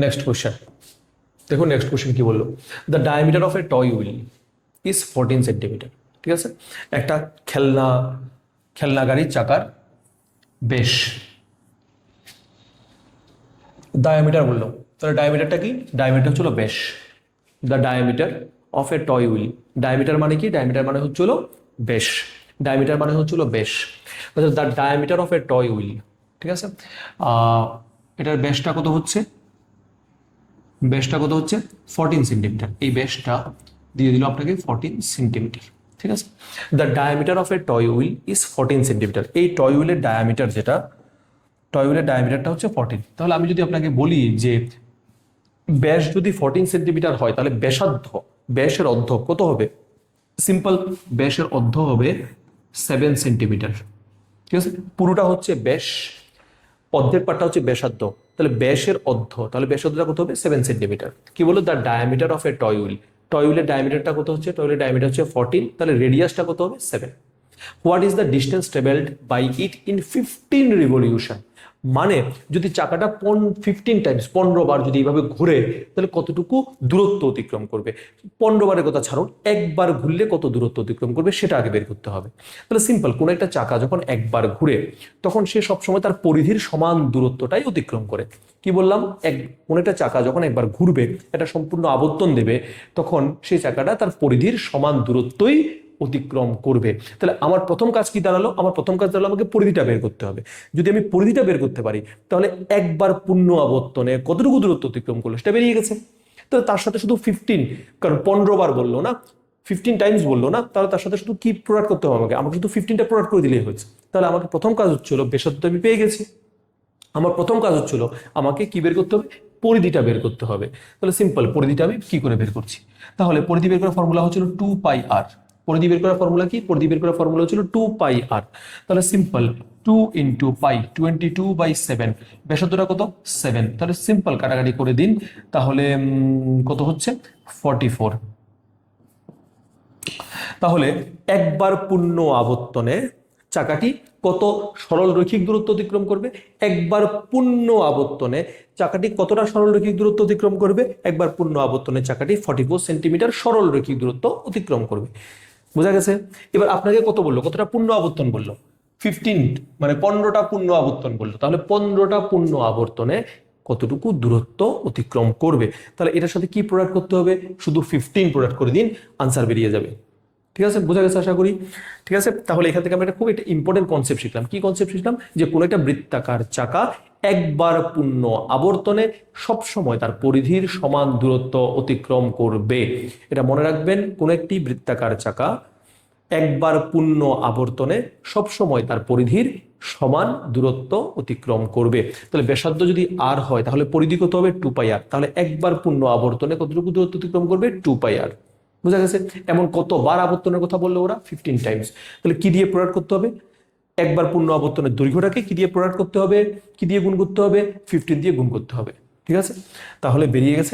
Next question দেখুন, next question কি বললো, the diameter of A toy wheel is 14 centimetre. ঠিক আছে, একটা খেলনা গাড়ির চাকার বেশ ডায়ামিটার বললো, তাহলে ডায়ামিটারটা কি? ডায়ামিটার হচ্ছিল বেশ। The diameter of A toy wheel, diameter মানে কি? ডায়ামিটার মানে হচ্ছিল বেশ, ডায়ামিটার মানে হচ্ছিল বেশ। The diameter of A toy wheel, ঠিক আছে, এটার বেশটা কত হচ্ছে? বেশটা কত হচ্ছে? 14 সেন্টিমিটার। এই বেশটা দিয়ে দিল আপনাকে 14 সেন্টিমিটার। ঠিক আছে, the diameter of A toy wheel is 14 centimetre. এই টয় হুইলের ডায়ামিটার যেটা, টয় হুইলের ডায়ামিটারটা হচ্ছে 14। তাহলে আমি যদি আপনাকে বলি যে ব্যাস যদি 14 সেন্টিমিটার হয়, তাহলে ব্যাসার্ধ, ব্যাসের অর্ধ কত হবে? সিম্পল, ব্যাসের অর্ধ হবে 7 সেন্টিমিটার। ঠিক আছে, পুরোটা হচ্ছে ব্যাস, অর্ধেক পার্টটা হচ্ছে ব্যাসার্ধ, তাহলে ব্যাসের অর্ধ, তাহলে ব্যাসার্ধটা কত হবে? 7 সেন্টিমিটার। কি বলো? The diameter of A toy wheel, toy হুইলের ডায়ামিটারটা কত হচ্ছে? টয় হুইলের ডায়ামিটার হচ্ছে 14, তাহলে রেডিয়াসটা কত হবে? 7। What is the distance travelled by it in 15 revolution? মানে যদি চাকাটা 15 টাইমস, 15 বার যদি এইভাবে ঘুরে, তাহলে কতটুকু দূরত্ব অতিক্রম করবে? 15 বারের কথা ছাড়ুন, একবার ঘুরলে কত দূরত্ব অতিক্রম করবে সেটা আগে বের করতে হবে। তাহলে সিম্পল, কোন একটা চাকা যখন একবার ঘুরে, তখন সে সবসময় তার পরিধির সমান দূরত্বটাই অতিক্রম করে। কি বললাম? কোন একটা চাকা যখন একবার ঘুরবে, এটা সম্পূর্ণ আবর্তন দেবে, তখন সেই চাকাটা তার পরিধির সমান দূরত্বই অতিক্রম করবে। তাহলে আমার প্রথম কাজ কি দাঁড়ালো? আমার প্রথম কাজ দাঁড়ালো আমাকে পরিধিটা বের করতে হবে। যদি আমি পরিধিটা বের করতে পারি, তাহলে একবার পূর্ণ আবর্তনে কতটুকু দূরত্ব অতিক্রম করলো সেটা বেরিয়ে গেছে। তাহলে তার সাথে শুধু 15, কারণ 15 বার বললো না, 15 টাইমস বললো না, তাহলে তার সাথে শুধু কি প্রোডাক্ট করতে হবে? আমাকে শুধু 15টা প্রোডাক্ট করে দিলেই হয়েছে। তাহলে আমাকে প্রথম কাজ হচ্ছিল ব্যাসার্ধ আমি পেয়ে গেছি। আমার প্রথম কাজ হচ্ছিল আমাকে কি বের করতে হবে? পরিধিটা বের করতে হবে। তাহলে সিম্পল, পরিধিটা আমি কি করে বের করছি? তাহলে পরিধি বের করার ফর্মুলা হচ্ছিল 2πr। পরিধি বের করার ফর্মুলা কি? পরিধি বের করার ফর্মুলা হচ্ছিল 2πr। তাহলে সিম্পল, 2 ইন্টু পাই, 22/7, ব্যাসার্ধটা কত? 7। তাহলে সিম্পল কাটাকাটি করে দিন, তাহলে কত হচ্ছে? 44। তাহলে একবার পূর্ণ আবর্তনে চাকাটি কত সরল রৈখিক দূরত্ব অতিক্রম করবে? একবার পূর্ণ আবর্তনে চাকাটি কতটা সরল রৈখিক দূরত্ব অতিক্রম করবে? একবার পূর্ণ আবর্তনে চাকাটি 44 সেন্টিমিটার সরল রৈখিক দূরত্ব অতিক্রম করবে। বোঝা গেছে? এবার আপনাকে কত বললো? কতটা পূর্ণ আবর্তন বললো? 15, মানে 15টা পূর্ণ আবর্তন বললো। তাহলে 15টা পূর্ণ আবর্তনে কতটুকু দূরত্ব অতিক্রম করবে? তাহলে এটার সাথে কি প্রোডাক্ট করতে হবে? শুধু 15 প্রোডাক্ট করে দিন, আনসার বেরিয়ে যাবে। ঠিক আছে, বোঝা গেছে আশা করি। ঠিক আছে, তাহলে এখান থেকে আমরা একটা খুব একটা ইম্পর্টেন্ট কনসেপ্ট শিখলাম। কি কনসেপ্ট শিখলাম? যে কোনো একটা বৃত্তাকার চাকা একবার পূর্ণ আবর্তনে সবসময় তার পরিধির সমান দূরত্ব অতিক্রম করবে। এটা মনে রাখবেন, কোন একটি বৃত্তাকার চাকা একবার পূর্ণ আবর্তনে সবসময় তার পরিধির সমান দূরত্ব অতিক্রম করবে। তাহলে ব্যাসার্ধ যদি আর হয়, তাহলে পরিধি কত হবে? 2πr। তাহলে একবার পূর্ণ আবর্তনে কতটুকু দূরত্ব অতিক্রম করবে? 2πr। বোঝা গেছে? এমন কতবার আবর্তনের কথা বললো ওরা? 15 টাইমস। তাহলে কি দিয়ে প্রোডাক্ট করতে হবে? একবার পূর্ণ আবর্তনের দৈর্ঘ্যটাকে কি দিয়ে প্রোডাক্ট করতে হবে? কি দিয়ে গুণ করতে হবে? 15 দিয়ে গুণ করতে হবে। ঠিক আছে, তাহলে বেরিয়ে গেছে